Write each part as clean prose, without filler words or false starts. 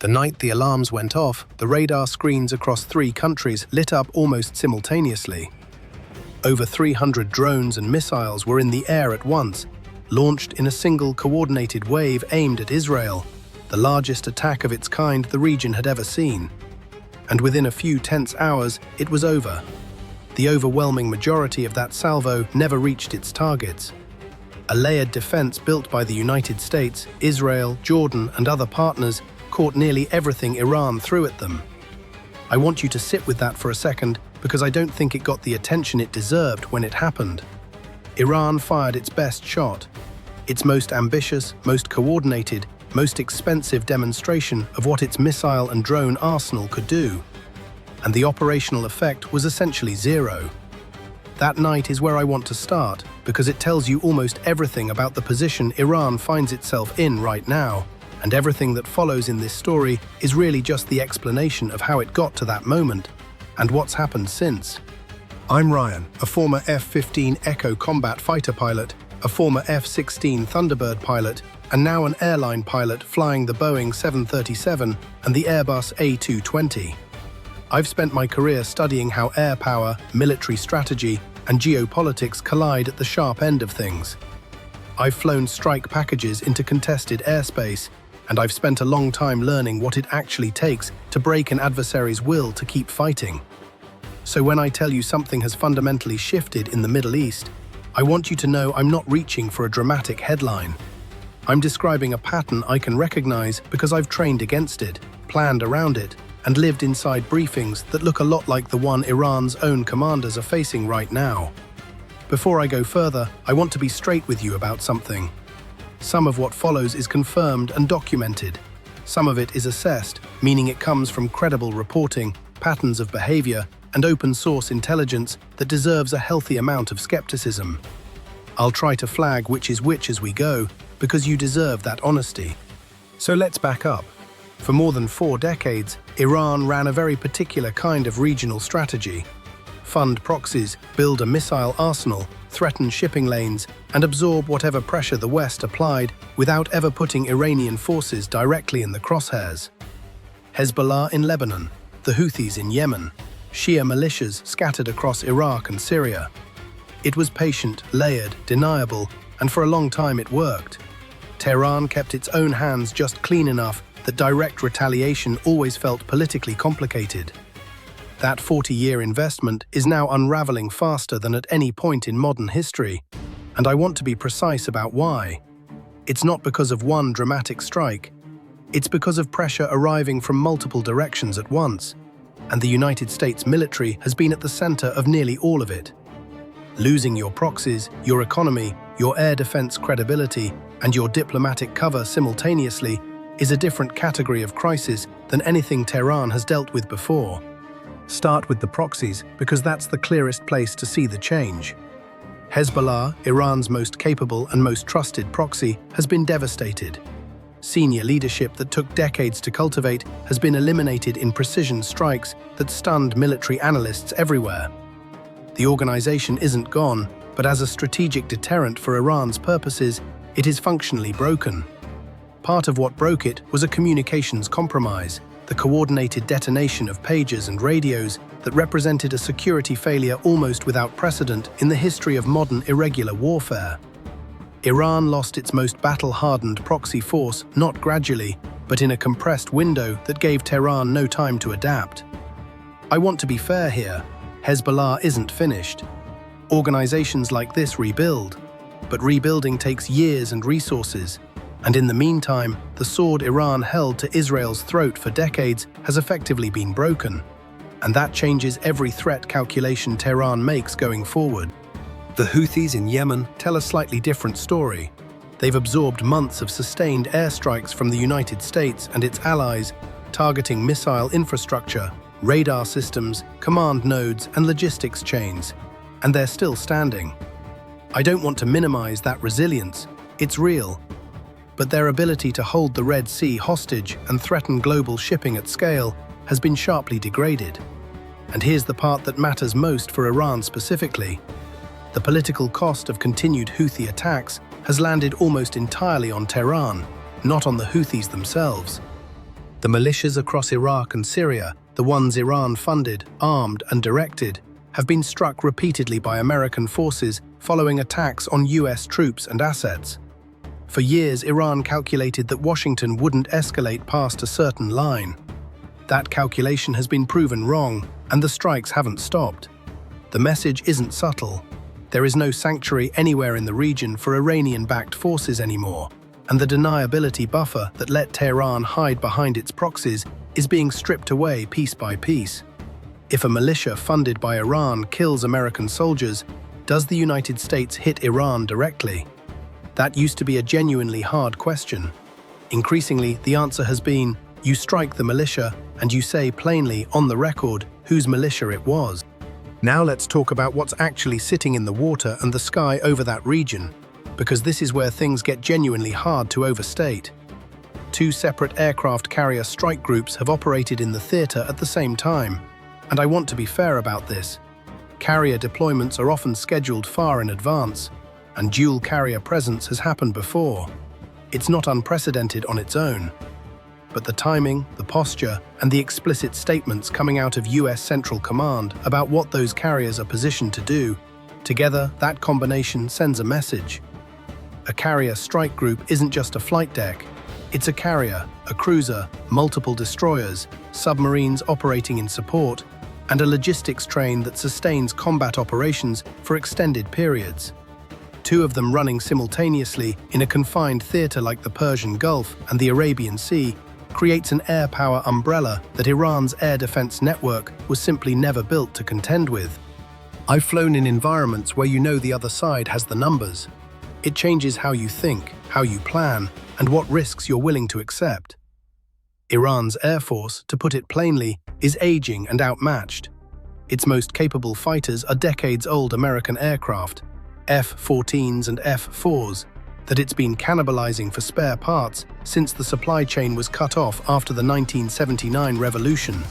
The night the alarms went off, the radar screens across 3 countries lit up almost simultaneously. Over 300 drones and missiles were in the air at once, launched in a single coordinated wave aimed at Israel, the largest attack of its kind the region had ever seen. And within a few tense hours, it was over. The overwhelming majority of that salvo never reached its targets. A layered defense built by the United States, Israel, Jordan, and other partners caught nearly everything Iran threw at them. I want you to sit with that for a second because I don't think it got the attention it deserved when it happened. Iran fired its best shot, its most ambitious, most coordinated, most expensive demonstration of what its missile and drone arsenal could do. And the operational effect was essentially zero. That night is where I want to start because it tells you almost everything about the position Iran finds itself in right now. And everything that follows in this story is really just the explanation of how it got to that moment and what's happened since. I'm Ryan, a former F-15 Echo combat fighter pilot, a former F-16 Thunderbird pilot, and now an airline pilot flying the Boeing 737 and the Airbus A220. I've spent my career studying how air power, military strategy, and geopolitics collide at the sharp end of things. I've flown strike packages into contested airspace, and I've spent a long time learning what it actually takes to break an adversary's will to keep fighting. So when I tell you something has fundamentally shifted in the Middle East, I want you to know I'm not reaching for a dramatic headline. I'm describing a pattern I can recognize because I've trained against it, planned around it, and lived inside briefings that look a lot like the one Iran's own commanders are facing right now. Before I go further, I want to be straight with you about something. Some of what follows is confirmed and documented. Some of it is assessed, meaning it comes from credible reporting, patterns of behavior, and open-source intelligence that deserves a healthy amount of skepticism. I'll try to flag which is which as we go, because you deserve that honesty. So let's back up. For more than 4 decades, Iran ran a very particular kind of regional strategy. Fund proxies, build a missile arsenal, threaten shipping lanes, and absorb whatever pressure the West applied without ever putting Iranian forces directly in the crosshairs. Hezbollah in Lebanon, the Houthis in Yemen, Shia militias scattered across Iraq and Syria. It was patient, layered, deniable, and for a long time it worked. Tehran kept its own hands just clean enough that direct retaliation always felt politically complicated. That 40-year investment is now unraveling faster than at any point in modern history, and I want to be precise about why. It's not because of one dramatic strike. It's because of pressure arriving from multiple directions at once, and the United States military has been at the center of nearly all of it. Losing your proxies, your economy, your air defense credibility, and your diplomatic cover simultaneously is a different category of crisis than anything Tehran has dealt with before. Start with the proxies, because that's the clearest place to see the change. Hezbollah, Iran's most capable and most trusted proxy, has been devastated. Senior leadership that took decades to cultivate has been eliminated in precision strikes that stunned military analysts everywhere. The organization isn't gone, but as a strategic deterrent for Iran's purposes, it is functionally broken. Part of what broke it was a communications compromise, the coordinated detonation of pagers and radios that represented a security failure almost without precedent in the history of modern irregular warfare. Iran lost its most battle-hardened proxy force not gradually, but in a compressed window that gave Tehran no time to adapt. I want to be fair here. Hezbollah isn't finished. Organizations like this rebuild, but rebuilding takes years and resources. And in the meantime, the sword Iran held to Israel's throat for decades has effectively been broken. And that changes every threat calculation Tehran makes going forward. The Houthis in Yemen tell a slightly different story. They've absorbed months of sustained airstrikes from the United States and its allies, targeting missile infrastructure, radar systems, command nodes, and logistics chains. And they're still standing. I don't want to minimize that resilience. It's real. But their ability to hold the Red Sea hostage and threaten global shipping at scale has been sharply degraded. And here's the part that matters most for Iran specifically. The political cost of continued Houthi attacks has landed almost entirely on Tehran, not on the Houthis themselves. The militias across Iraq and Syria, the ones Iran funded, armed, and directed, have been struck repeatedly by American forces following attacks on US troops and assets. For years, Iran calculated that Washington wouldn't escalate past a certain line. That calculation has been proven wrong, and the strikes haven't stopped. The message isn't subtle. There is no sanctuary anywhere in the region for Iranian-backed forces anymore, and the deniability buffer that let Tehran hide behind its proxies is being stripped away piece by piece. If a militia funded by Iran kills American soldiers, does the United States hit Iran directly? That used to be a genuinely hard question. Increasingly, the answer has been, you strike the militia and you say plainly on the record whose militia it was. Now let's talk about what's actually sitting in the water and the sky over that region, because this is where things get genuinely hard to overstate. Two separate aircraft carrier strike groups have operated in the theater at the same time, and I want to be fair about this. Carrier deployments are often scheduled far in advance, and dual carrier presence has happened before. It's not unprecedented on its own. But the timing, the posture, and the explicit statements coming out of US Central Command about what those carriers are positioned to do, together, that combination sends a message. A carrier strike group isn't just a flight deck. It's a carrier, a cruiser, multiple destroyers, submarines operating in support, and a logistics train that sustains combat operations for extended periods. Two of them running simultaneously in a confined theater like the Persian Gulf and the Arabian Sea creates an air power umbrella that Iran's air defense network was simply never built to contend with. I've flown in environments where you know the other side has the numbers. It changes how you think, how you plan, and what risks you're willing to accept. Iran's air force, to put it plainly, is aging and outmatched. Its most capable fighters are decades-old American aircraft, F-14s and F-4s, that it's been cannibalizing for spare parts since the supply chain was cut off after the 1979 revolution.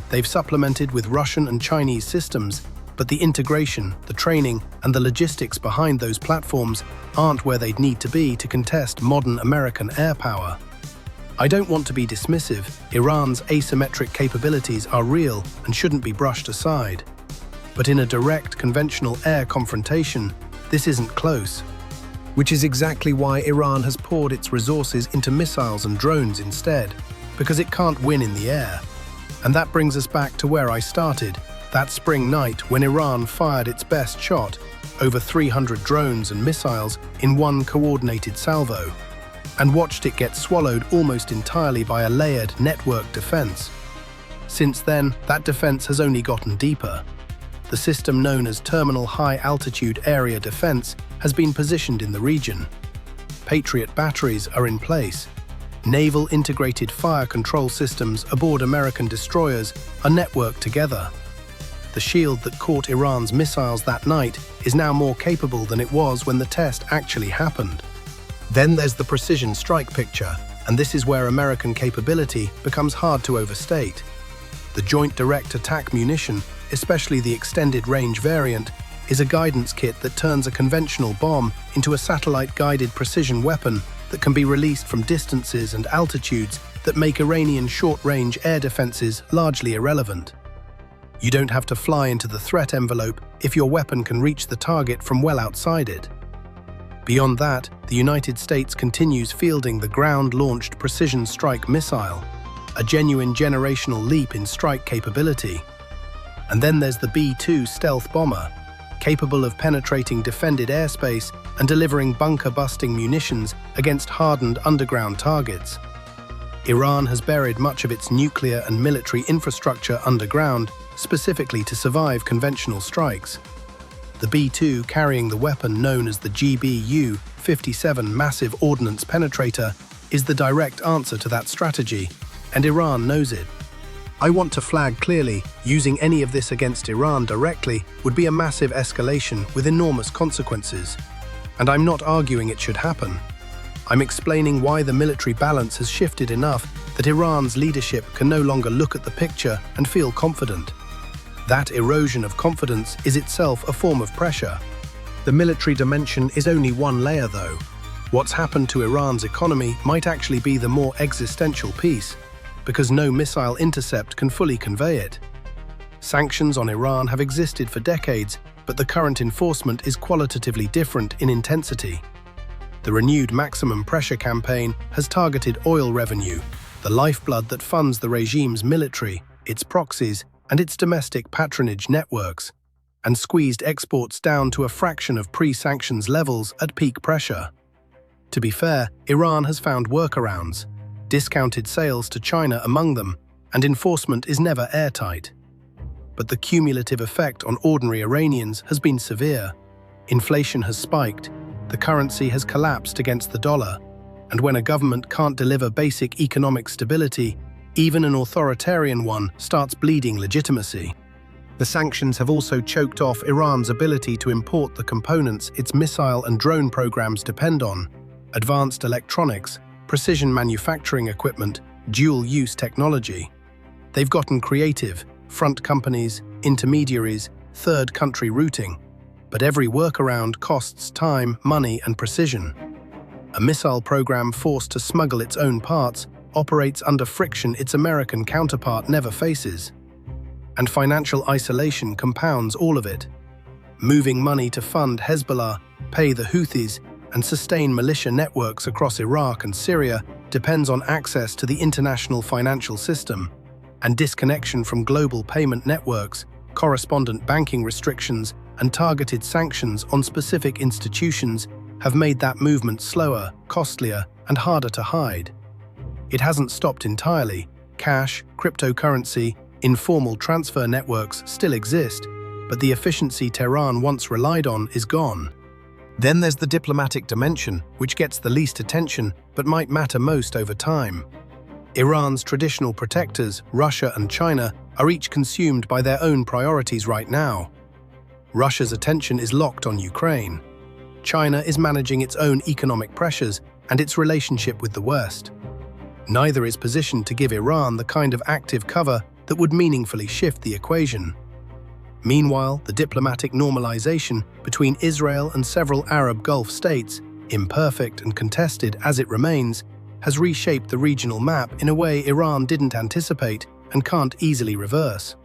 They've supplemented with Russian and Chinese systems, but the integration, the training, and the logistics behind those platforms aren't where they'd need to be to contest modern American air power. I don't want to be dismissive. Iran's asymmetric capabilities are real and shouldn't be brushed aside. But in a direct conventional air confrontation, this isn't close. Which is exactly why Iran has poured its resources into missiles and drones instead, because it can't win in the air. And that brings us back to where I started, that spring night when Iran fired its best shot, over 300 drones and missiles in one coordinated salvo, and watched it get swallowed almost entirely by a layered network defense. Since then, that defense has only gotten deeper. The system known as Terminal High Altitude Area Defense has been positioned in the region. Patriot batteries are in place. Naval integrated fire control systems aboard American destroyers are networked together. The shield that caught Iran's missiles that night is now more capable than it was when the test actually happened. Then there's the precision strike picture, and this is where American capability becomes hard to overstate. The Joint Direct Attack munition, especially the extended range variant, is a guidance kit that turns a conventional bomb into a satellite-guided precision weapon that can be released from distances and altitudes that make Iranian short-range air defenses largely irrelevant. You don't have to fly into the threat envelope if your weapon can reach the target from well outside it. Beyond that, the United States continues fielding the ground-launched precision strike missile, a genuine generational leap in strike capability. And then there's the B-2 stealth bomber, capable of penetrating defended airspace and delivering bunker-busting munitions against hardened underground targets. Iran has buried much of its nuclear and military infrastructure underground, specifically to survive conventional strikes. The B-2, carrying the weapon known as the GBU-57 Massive Ordnance Penetrator, is the direct answer to that strategy, and Iran knows it. I want to flag clearly, using any of this against Iran directly would be a massive escalation with enormous consequences. And I'm not arguing it should happen. I'm explaining why the military balance has shifted enough that Iran's leadership can no longer look at the picture and feel confident. That erosion of confidence is itself a form of pressure. The military dimension is only one layer though. What's happened to Iran's economy might actually be the more existential piece. because no missile intercept can fully convey it. Sanctions on Iran have existed for decades, but the current enforcement is qualitatively different in intensity. The renewed maximum pressure campaign has targeted oil revenue, the lifeblood that funds the regime's military, its proxies, and its domestic patronage networks, and squeezed exports down to a fraction of pre-sanctions levels at peak pressure. To be fair, Iran has found workarounds, discounted sales to China among them, and enforcement is never airtight. But the cumulative effect on ordinary Iranians has been severe. Inflation has spiked, the currency has collapsed against the dollar, and when a government can't deliver basic economic stability, even an authoritarian one starts bleeding legitimacy. The sanctions have also choked off Iran's ability to import the components its missile and drone programs depend on: advanced electronics, precision manufacturing equipment, dual-use technology. They've gotten creative: front companies, intermediaries, third-country routing. But every workaround costs time, money, and precision. A missile program forced to smuggle its own parts operates under friction its American counterpart never faces. And financial isolation compounds all of it. Moving money to fund Hezbollah, pay the Houthis, and sustain militia networks across Iraq and Syria depends on access to the international financial system, and disconnection from global payment networks, correspondent banking restrictions, and targeted sanctions on specific institutions have made that movement slower, costlier, and harder to hide. It hasn't stopped entirely. Cash, cryptocurrency, informal transfer networks still exist, but the efficiency Tehran once relied on is gone. Then there's the diplomatic dimension, which gets the least attention but might matter most over time. Iran's traditional protectors, Russia and China, are each consumed by their own priorities right now. Russia's attention is locked on Ukraine. China is managing its own economic pressures and its relationship with the West. Neither is positioned to give Iran the kind of active cover that would meaningfully shift the equation. Meanwhile, the diplomatic normalization between Israel and several Arab Gulf states, imperfect and contested as it remains, has reshaped the regional map in a way Iran didn't anticipate and can't easily reverse.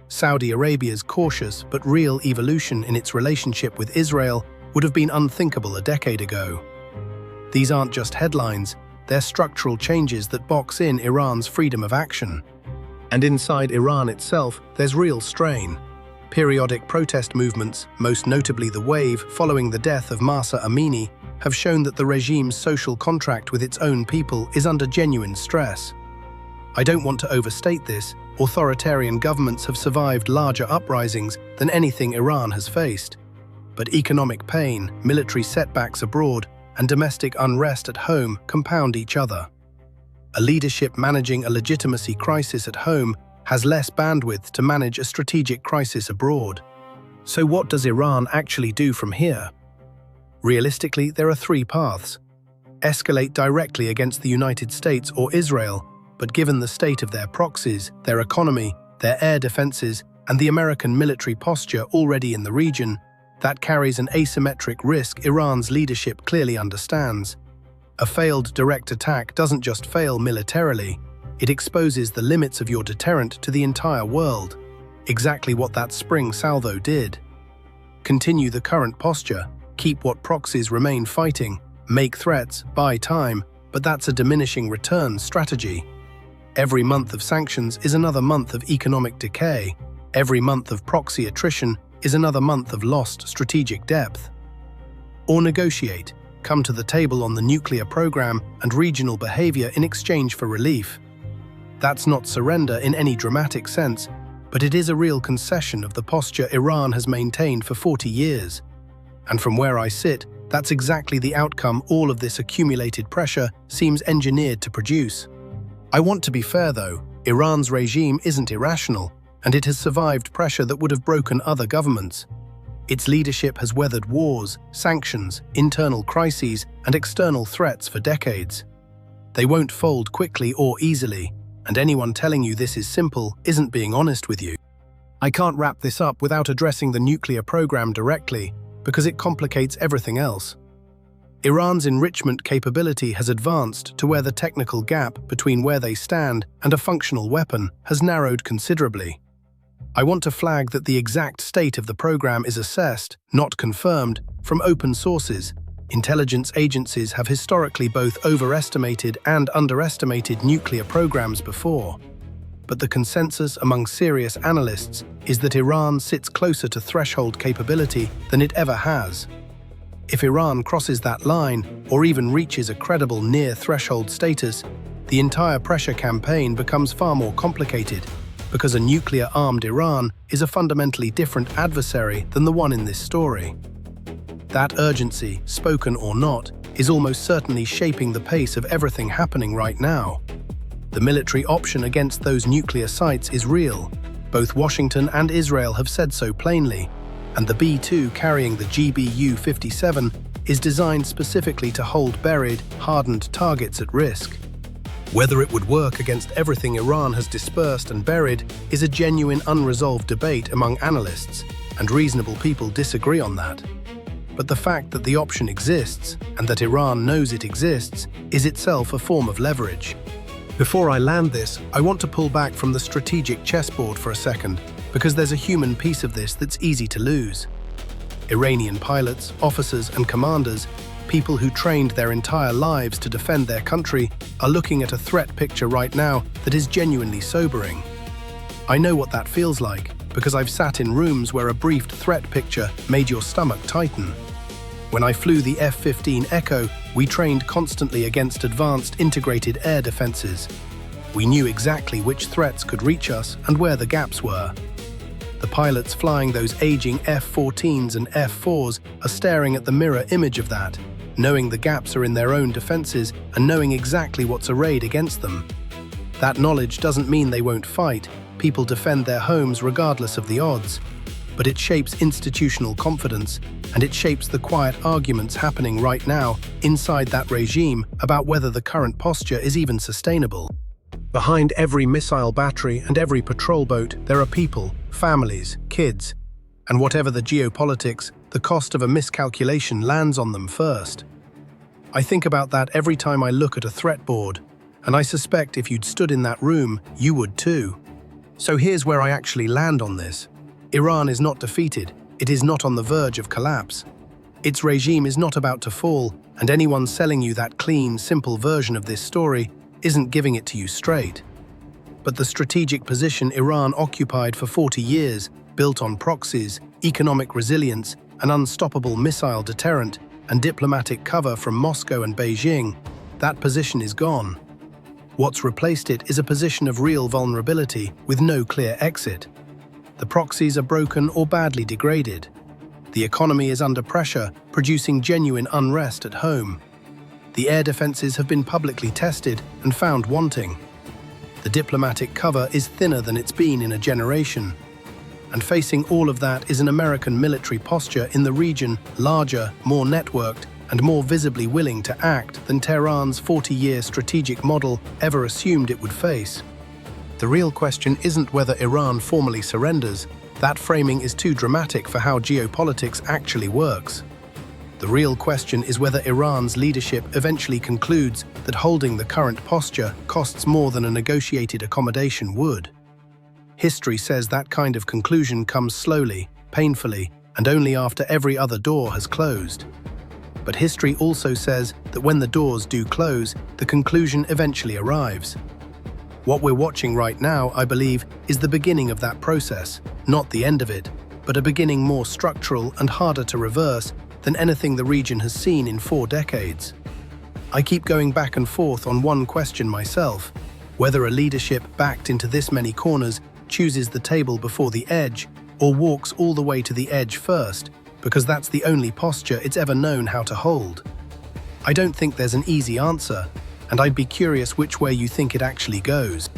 Saudi Arabia's cautious but real evolution in its relationship with Israel would have been unthinkable a decade ago. These aren't just headlines, they're structural changes that box in Iran's freedom of action. And inside Iran itself, there's real strain. Periodic protest movements, most notably the wave following the death of Mahsa Amini, have shown that the regime's social contract with its own people is under genuine stress. I don't want to overstate this. Authoritarian governments have survived larger uprisings than anything Iran has faced. But economic pain, military setbacks abroad, and domestic unrest at home compound each other. A leadership managing a legitimacy crisis at home has less bandwidth to manage a strategic crisis abroad. So what does Iran actually do from here? Realistically, there are three paths. Escalate directly against the United States or Israel, but given the state of their proxies, their economy, their air defenses, and the American military posture already in the region, that carries an asymmetric risk Iran's leadership clearly understands. A failed direct attack doesn't just fail militarily, it exposes the limits of your deterrent to the entire world, exactly what that spring salvo did. Continue the current posture, keep what proxies remain fighting, make threats, buy time, but that's a diminishing returns strategy. Every month of sanctions is another month of economic decay. Every month of proxy attrition is another month of lost strategic depth. Or negotiate, come to the table on the nuclear program and regional behavior in exchange for relief. That's not surrender in any dramatic sense, but it is a real concession of the posture Iran has maintained for 40 years. And from where I sit, that's exactly the outcome all of this accumulated pressure seems engineered to produce. I want to be fair though, Iran's regime isn't irrational, and it has survived pressure that would have broken other governments. Its leadership has weathered wars, sanctions, internal crises, and external threats for decades. They won't fold quickly or easily, and anyone telling you this is simple isn't being honest with you. I can't wrap this up without addressing the nuclear program directly, because it complicates everything else. Iran's enrichment capability has advanced to where the technical gap between where they stand and a functional weapon has narrowed considerably. I want to flag that the exact state of the program is assessed, not confirmed, from open sources. Intelligence agencies have historically both overestimated and underestimated nuclear programs before. But the consensus among serious analysts is that Iran sits closer to threshold capability than it ever has. If Iran crosses that line, or even reaches a credible near-threshold status, the entire pressure campaign becomes far more complicated, because a nuclear-armed Iran is a fundamentally different adversary than the one in this story. That urgency, spoken or not, is almost certainly shaping the pace of everything happening right now. The military option against those nuclear sites is real. Both Washington and Israel have said so plainly, and the B-2 carrying the GBU-57 is designed specifically to hold buried, hardened targets at risk. Whether it would work against everything Iran has dispersed and buried is a genuine unresolved debate among analysts, and reasonable people disagree on that. But the fact that the option exists, and that Iran knows it exists, is itself a form of leverage. Before I land this, I want to pull back from the strategic chessboard for a second, because there's a human piece of this that's easy to lose. Iranian pilots, officers and commanders, people who trained their entire lives to defend their country, are looking at a threat picture right now that is genuinely sobering. I know what that feels like, because I've sat in rooms where a briefed threat picture made your stomach tighten. When I flew the F-15 Echo, we trained constantly against advanced integrated air defenses. We knew exactly which threats could reach us and where the gaps were. The pilots flying those aging F-14s and F-4s are staring at the mirror image of that, knowing the gaps are in their own defenses and knowing exactly what's arrayed against them. That knowledge doesn't mean they won't fight. People defend their homes regardless of the odds. But it shapes institutional confidence, and it shapes the quiet arguments happening right now inside that regime about whether the current posture is even sustainable. Behind every missile battery and every patrol boat, there are people, families, kids. And whatever the geopolitics, the cost of a miscalculation lands on them first. I think about that every time I look at a threat board, and I suspect if you'd stood in that room, you would too. So here's where I actually land on this. Iran is not defeated. It is not on the verge of collapse. Its regime is not about to fall, and anyone selling you that clean, simple version of this story isn't giving it to you straight. But the strategic position Iran occupied for 40 years, built on proxies, economic resilience, an unstoppable missile deterrent, and diplomatic cover from Moscow and Beijing, that position is gone. What's replaced it is a position of real vulnerability with no clear exit. The proxies are broken or badly degraded. The economy is under pressure, producing genuine unrest at home. The air defenses have been publicly tested and found wanting. The diplomatic cover is thinner than it's been in a generation. And facing all of that is an American military posture in the region larger, more networked, and more visibly willing to act than Tehran's 40-year strategic model ever assumed it would face. The real question isn't whether Iran formally surrenders. That framing is too dramatic for how geopolitics actually works. The real question is whether Iran's leadership eventually concludes that holding the current posture costs more than a negotiated accommodation would. History says that kind of conclusion comes slowly, painfully, and only after every other door has closed. But history also says that when the doors do close, the conclusion eventually arrives. What we're watching right now, I believe, is the beginning of that process, not the end of it, but a beginning more structural and harder to reverse than anything the region has seen in 4 decades. I keep going back and forth on one question myself, whether a leadership backed into this many corners chooses the table before the edge or walks all the way to the edge first, because that's the only posture it's ever known how to hold. I don't think there's an easy answer, and I'd be curious which way you think it actually goes.